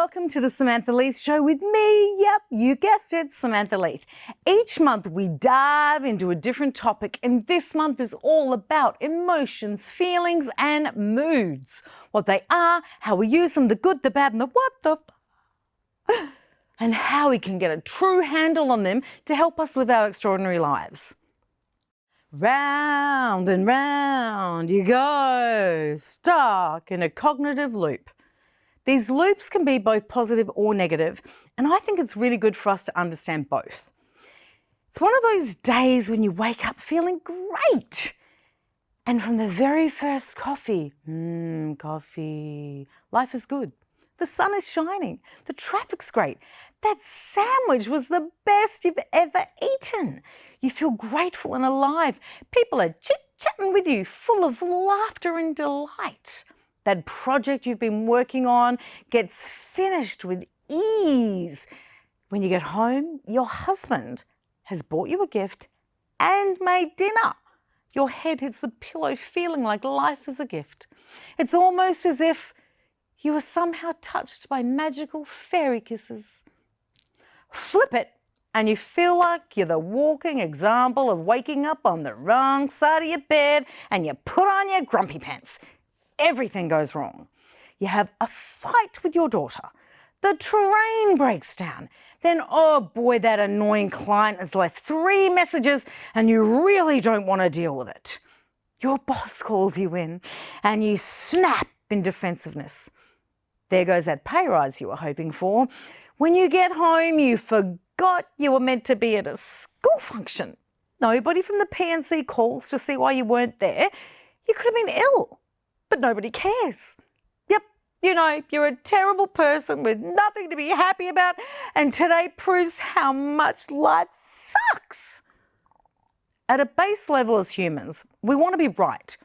Welcome to the Samantha Leith Show with me. Yep, you guessed it, Samantha Leith. Each month we dive into a different topic, and this month is all about emotions, feelings, and moods. What they are, how we use them, the good, the bad, and the what the and how we can get a true handle on them to help us live our extraordinary lives. Round and round you go, stuck in a cognitive loop. These loops can be both positive or negative, and I think it's really good for us to understand both. It's one of those days when you wake up feeling great, and from the very first coffee, life is good. The sun is shining, the traffic's great. That sandwich was the best you've ever eaten. You feel grateful and alive. People are chit-chatting with you, full of laughter and delight. That project you've been working on gets finished with ease. When you get home, your husband has bought you a gift and made dinner. Your head hits the pillow feeling like life is a gift. It's almost as if you were somehow touched by magical fairy kisses. Flip it, and you feel like you're the walking example of waking up on the wrong side of your bed and you put on your grumpy pants. Everything goes wrong. You have a fight with your daughter. The train breaks down. Then, oh boy, that annoying client has left 3 messages and you really don't want to deal with it. Your boss calls you in and you snap in defensiveness. There goes that pay rise you were hoping for. When you get home, you forgot you were meant to be at a school function. Nobody from the PNC calls to see why you weren't there. You could have been ill. But nobody cares. Yep, you know, you're a terrible person with nothing to be happy about, and today proves how much life sucks. At a base level as humans, we want to be right.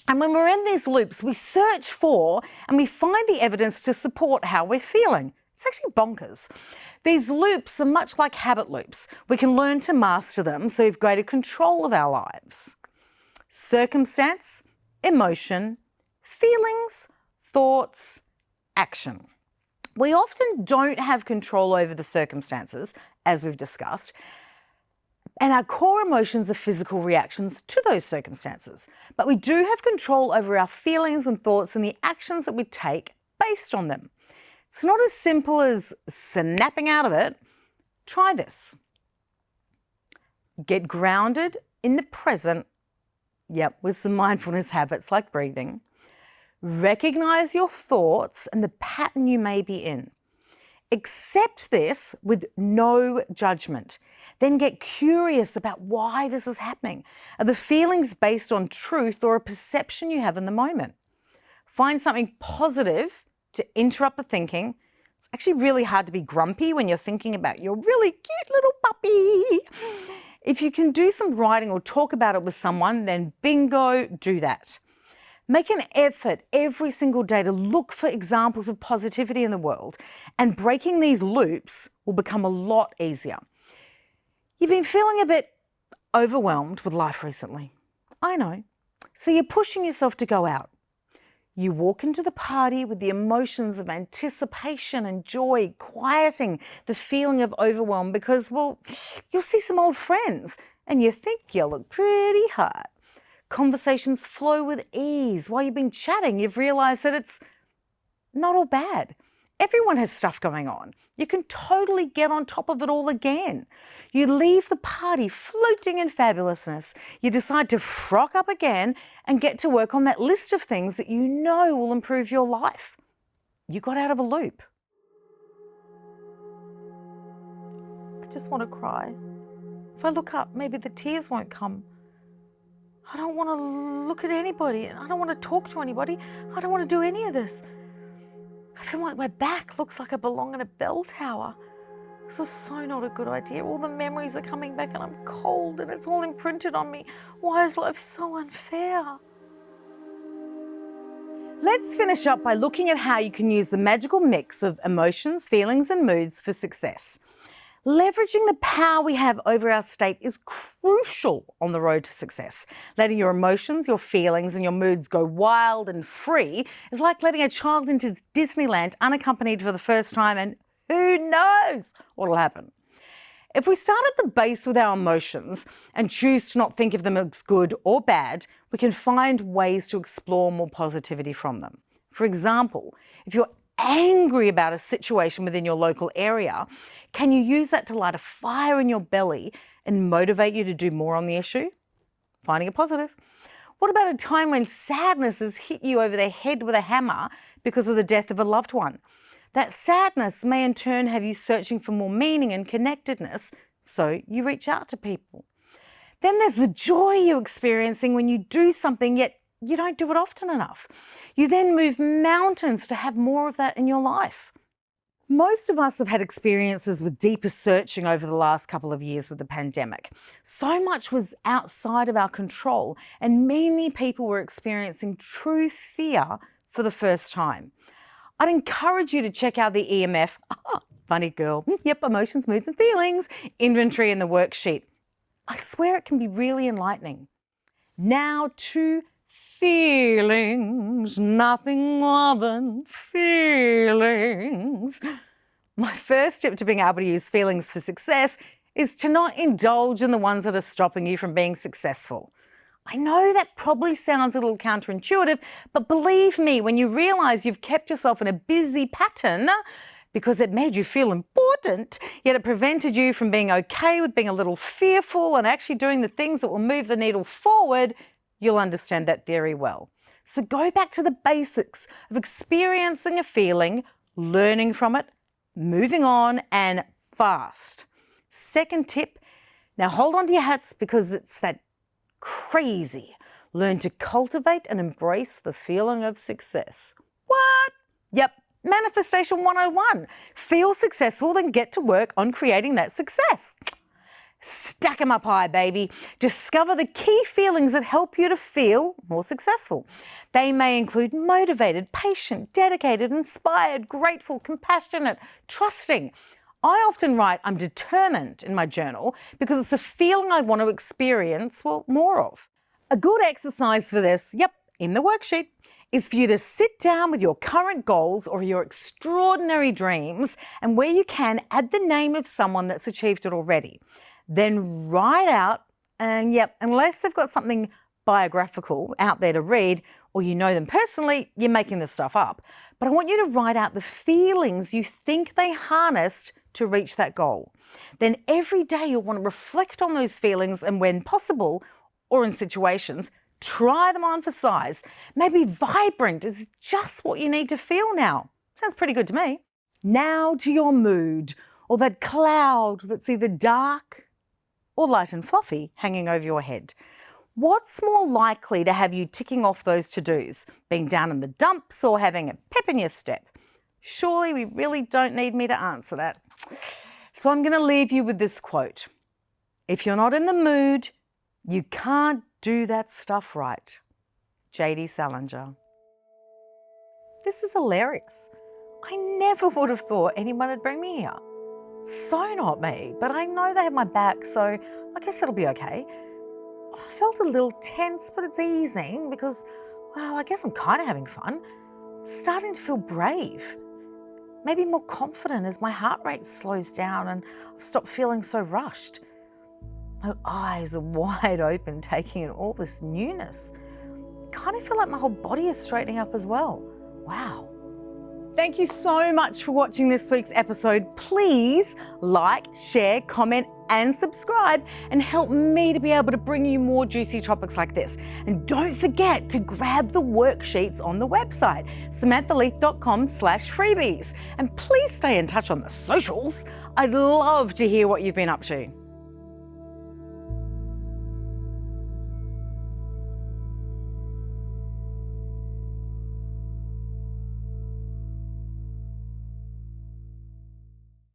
And when we're in these loops, we search for and we find the evidence to support how we're feeling. It's actually bonkers. These loops are much like habit loops. We can learn to master them so we have greater control of our lives. Circumstance, emotion, feelings, thoughts, action. We often don't have control over the circumstances, as we've discussed, and our core emotions are physical reactions to those circumstances. But we do have control over our feelings and thoughts and the actions that we take based on them. It's not as simple as snapping out of it. Try this. Get grounded in the present, with some mindfulness habits like breathing. Recognize your thoughts and the pattern you may be in. Accept this with no judgment. Then get curious about why this is happening. Are the feelings based on truth or a perception you have in the moment? Find something positive to interrupt the thinking. It's actually really hard to be grumpy when you're thinking about your really cute little puppy. If you can do some writing or talk about it with someone, then bingo, do that. Make an effort every single day to look for examples of positivity in the world, and breaking these loops will become a lot easier. You've been feeling a bit overwhelmed with life recently. I know. So you're pushing yourself to go out. You walk into the party with the emotions of anticipation and joy, quieting the feeling of overwhelm because, well, you'll see some old friends and you think you look pretty hot. Conversations flow with ease. While you've been chatting, you've realised that it's not all bad. Everyone has stuff going on. You can totally get on top of it all again. You leave the party floating in fabulousness. You decide to frock up again and get to work on that list of things that you know will improve your life. You got out of a loop. I just want to cry. If I look up, maybe the tears won't come. I don't want to look at anybody. I don't want to talk to anybody. I don't want to do any of this. I feel like my back looks like I belong in a bell tower. This was so not a good idea. All the memories are coming back and I'm cold and it's all imprinted on me. Why is life so unfair? Let's finish up by looking at how you can use the magical mix of emotions, feelings and moods for success. Leveraging the power we have over our state is crucial on the road to success. Letting your emotions, your feelings, and your moods go wild and free is like letting a child into Disneyland unaccompanied for the first time, and who knows what will happen. If we start at the base with our emotions and choose to not think of them as good or bad, we can find ways to explore more positivity from them. For example, if you're angry about a situation within your local area, can you use that to light a fire in your belly and motivate you to do more on the issue? Finding it positive. What about a time when sadness has hit you over the head with a hammer because of the death of a loved one? That sadness may in turn have you searching for more meaning and connectedness, so you reach out to people. Then there's the joy you're experiencing when you do something, yet you don't do it often enough. You then move mountains to have more of that in your life. Most of us have had experiences with deeper searching over the last couple of years with the pandemic. So much was outside of our control, and many people were experiencing true fear for the first time. I'd encourage you to check out the EMF, funny girl, emotions, moods and feelings, inventory in the worksheet. I swear it can be really enlightening. Now to feelings, nothing more than feelings. My first tip to being able to use feelings for success is to not indulge in the ones that are stopping you from being successful. I know that probably sounds a little counterintuitive, but believe me, when you realize you've kept yourself in a busy pattern because it made you feel important, yet it prevented you from being okay with being a little fearful and actually doing the things that will move the needle forward, you'll understand that theory well. So go back to the basics of experiencing a feeling, learning from it, moving on, and fast. Second tip, now hold on to your hats because it's that crazy. Learn to cultivate and embrace the feeling of success. What? Yep, Manifestation 101. Feel successful, then get to work on creating that success. Stack 'em up high, baby. Discover the key feelings that help you to feel more successful. They may include motivated, patient, dedicated, inspired, grateful, compassionate, trusting. I often write I'm determined in my journal because it's a feeling I want to experience, more of. A good exercise for this, in the worksheet, is for you to sit down with your current goals or your extraordinary dreams, and where you can, add the name of someone that's achieved it already. Then write out, and unless they've got something biographical out there to read or you know them personally, you're making this stuff up. But I want you to write out the feelings you think they harnessed to reach that goal. Then every day you'll want to reflect on those feelings, and when possible, or in situations, try them on for size. Maybe vibrant is just what you need to feel now. Sounds pretty good to me. Now to your mood, or that cloud that's either dark or light and fluffy hanging over your head. What's more likely to have you ticking off those to-dos? Being down in the dumps or having a pep in your step? Surely we really don't need me to answer that. So I'm going to leave you with this quote. If you're not in the mood, you can't do that stuff right. J.D. Salinger. This is hilarious. I never would have thought anyone would bring me here. So not me, but I know they have my back, so I guess it'll be okay. I felt a little tense, but it's easing because, I guess I'm kind of having fun. I'm starting to feel brave. Maybe more confident as my heart rate slows down and I've stopped feeling so rushed. My eyes are wide open, taking in all this newness. I kind of feel like my whole body is straightening up as well. Wow. Thank you so much for watching this week's episode. Please like, share, comment, and subscribe, and help me to be able to bring you more juicy topics like this. And don't forget to grab the worksheets on the website, samanthaleith.com/freebies. And please stay in touch on the socials. I'd love to hear what you've been up to.